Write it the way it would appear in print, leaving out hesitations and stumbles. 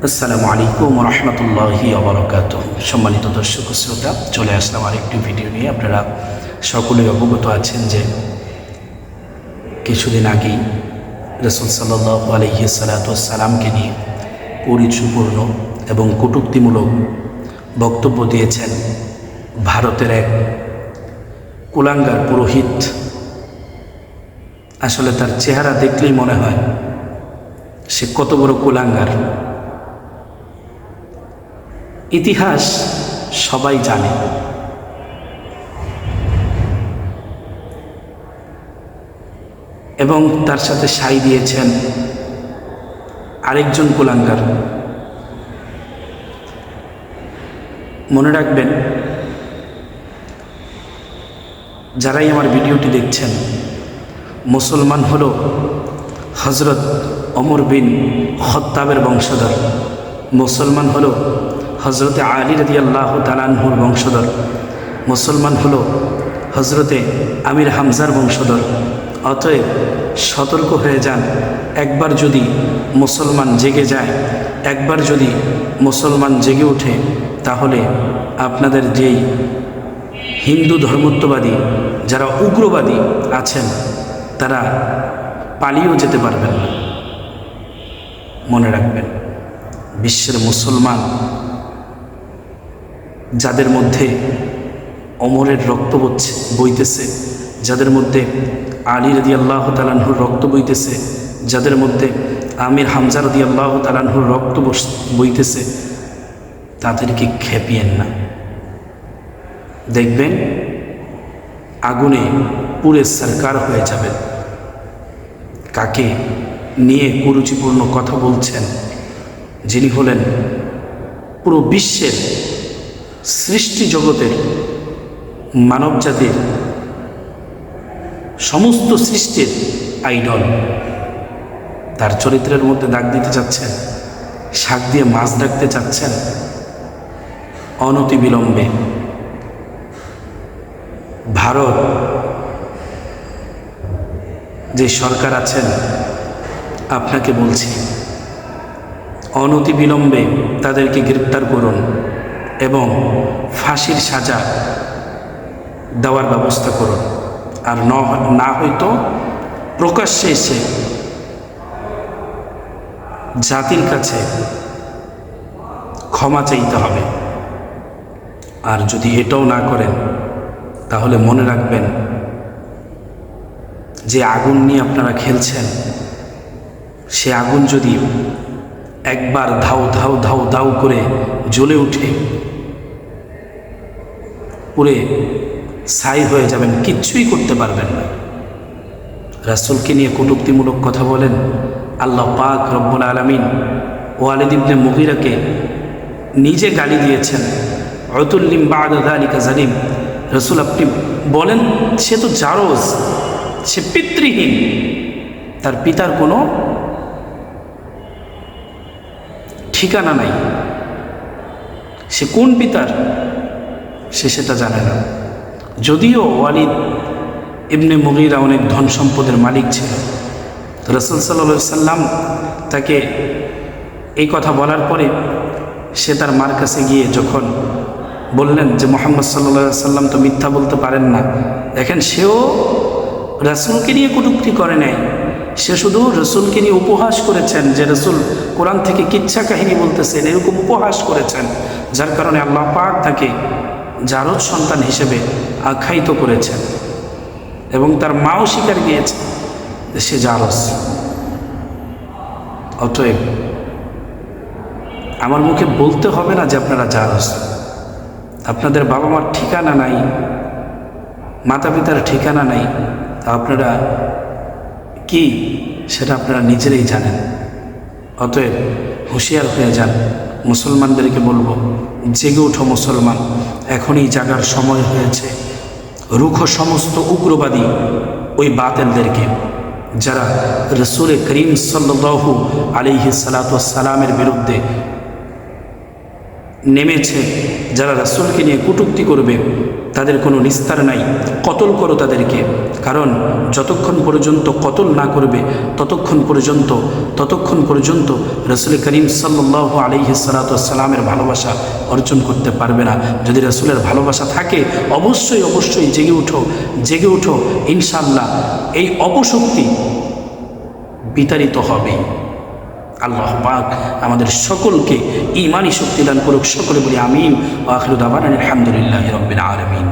আসসালামু আলাইকুম রহমতুল্লাহি ওয়া সম্মানিত দর্শক শ্রোতা, চলে আসলাম আরেকটি ভিডিও নিয়ে। আপনারা সকলেই অবগত আছেন যে কিছুদিন আগেই রাসূল সাল্লাল্লাহু আলাইহি সাল্লামকে নিয়ে পরিচয়পূর্ণ এবং কটূক্তিমূলক বক্তব্য দিয়েছেন ভারতের এক কুলাঙ্গার পুরোহিত। আসলে তার চেহারা দেখলেই মনে হয় সে কত বড় কুলাঙ্গার। ইতিহাস সবাই জানে, এবং তার সাথে সাই দিয়েছেন আরেকজন কুলাঙ্গার। মনে রাখবেন, যারাই আমার ভিডিওটি দেখছেন, মুসলমান হলো হজরত ওমর বিন খাত্তাবের বংশধর, মুসলমান হলো হজরতে আলী রাদিয়াল্লাহু তাআলা আনহুর বংশধর, মুসলমান হলো হজরতে আমির হামজার বংশধর। অতএব সতর্ক হয়ে যান। একবার যদি মুসলমান জেগে যায়, একবার যদি মুসলমান জেগে ওঠে, তাহলে আপনাদের যেই হিন্দু ধর্মত্ববাদী যারা উগ্রবাদী আছেন, তারা পালিয়েও যেতে পারবেন না। মনে রাখবেন, বিশ্বের মুসলমান যাদের মধ্যে ওমরের রক্ত বইতেছে, যাদের মধ্যে আলী রাদিয়াল্লাহু তাআলা আনহুর রক্ত বইতেছে, যাদের মধ্যে আমির হামজা রাদিয়াল্লাহু তাআলা আনহুর রক্ত বইতেছে, তাদেরকে খেপিয়েন না। দেখবেন আগুনে পুড়ে সরকার হয়ে যাবেন। কাকে নিয়ে কুরুচিপূর্ণ কথা বলছেন? যিনি হলেন পুরো বিশ্বের সৃষ্টি জগতের মানব জাতির সমস্ত সৃষ্টির আইডল। তার চরিত্রের মধ্যে দাগ দিতে চাচ্ছেন, শাক দিয়ে মাছ ডাকতে চাচ্ছেন। অনতিবিলম্বে ভারত যে সরকার আছেন, আপনাকে বলছি, অনতিবিলম্বে তাদেরকে গ্রেপ্তার করুন এবং ফাঁসির সাজা দেওয়ার ব্যবস্থা করুন। আর না হয়তো প্রকাশ্যে এসে জাতির কাছে ক্ষমা চাইতে হবে। আর যদি এটাও না করেন, তাহলে মনে রাখবেন, যে আগুন নিয়ে আপনারা খেলছেন, সে আগুন যদি একবার ধাউ ধাউ ধাউ ধাউ করে জ্বলে উঠে পুরে ছাই হয়ে যাবেন, কিচ্ছুই করতে পারবেন না। রাসূলকে নিয়ে কটূক্তিমূলক কথা বলেন। আল্লাহ পাক রব্বুল আলামিন ওয়ালিদ ইবনে মুগীরাকে নিজে গালি দিয়েছেন, উতুল্লিম বা'দা যালিকা জালিম। রাসূল, আপনি বলেন, সে তো জারজ, সে পিতৃহীন, তার পিতার কোনো ঠিকানা নাই। সে কোন পিতার সে সেটা জানে না। যদিও ওয়ালিদ ইবনে মুগীরা অনেক ধন সম্পদের মালিক ছিল, রাসূল সাল্লাল্লাহু আলাইহি সাল্লাম তাকে এই কথা বলার পরে সে তার মার কাছে গিয়ে যখন বললেন যে মুহাম্মদ সাল্লাল্লাহু আলাইহি সাল্লাম তো মিথ্যা বলতে পারেন না, দেখেন সেও রাসূলকে নিয়ে কটূক্তি করে নাই, সে শুধু রসুলকে নিয়ে উপহাস করেছেন, যে রসুল কোরআন থেকে কিচ্ছা কাহিনী বলতেছেন, এরকম উপহাস করেছেন, যার কারণে আল্লাহ পাক তাকে জারজ সন্তান হিসেবে আখ্যায়িত করেছেন। এবং তার মাও স্বীকার গিয়েছে যে সে জারজ। অতএব আমার মুখে বলতে হবে না যে আপনারা জারজ। আপনাদের বাবা মার ঠিকানা নাই, মাতা পিতার ঠিকানা নাই, তা আপনারা কি সেটা আপনারা নিজেরাই জানেন। অতএব হুঁশিয়ার হয়ে যান। মুসলমানদেরকে বলবো, জেগে ওঠো মুসলমান, এখনই জাগার সময় হয়েছে। রুখো সমস্ত উগ্রবাদী ওই বাতিলদেরকে, যারা রাসূল করিম সাল্লাল্লাহু আলাইহি সাল্লামের বিরুদ্ধে নেমেছে, যারা রাসূলকে নিয়ে কটূক্তি করবে তাদের কোনো নিস্তার নাই। কতল করো তাদেরকে, কারণ যতক্ষণ পর্যন্ত কতল না করবে ততক্ষণ পর্যন্ত রাসূল করিম সাল্লাল্লাহু আলাইহি সাল্লামের ভালোবাসা অর্জন করতে পারবে না। যদি রাসূলের ভালোবাসা থাকে অবশ্যই জেগে উঠো, ইনশাআল্লাহ এই অপশক্তি বিতাড়িত হবে। আল্লাহ পাক আমাদের সকলকে ঈমানি শক্তি দান করুক। সকলে বলি আমিন। ওয়া আখিরু দাওয়ানা আলহামদুলিল্লাহি রাব্বিল আলামিন।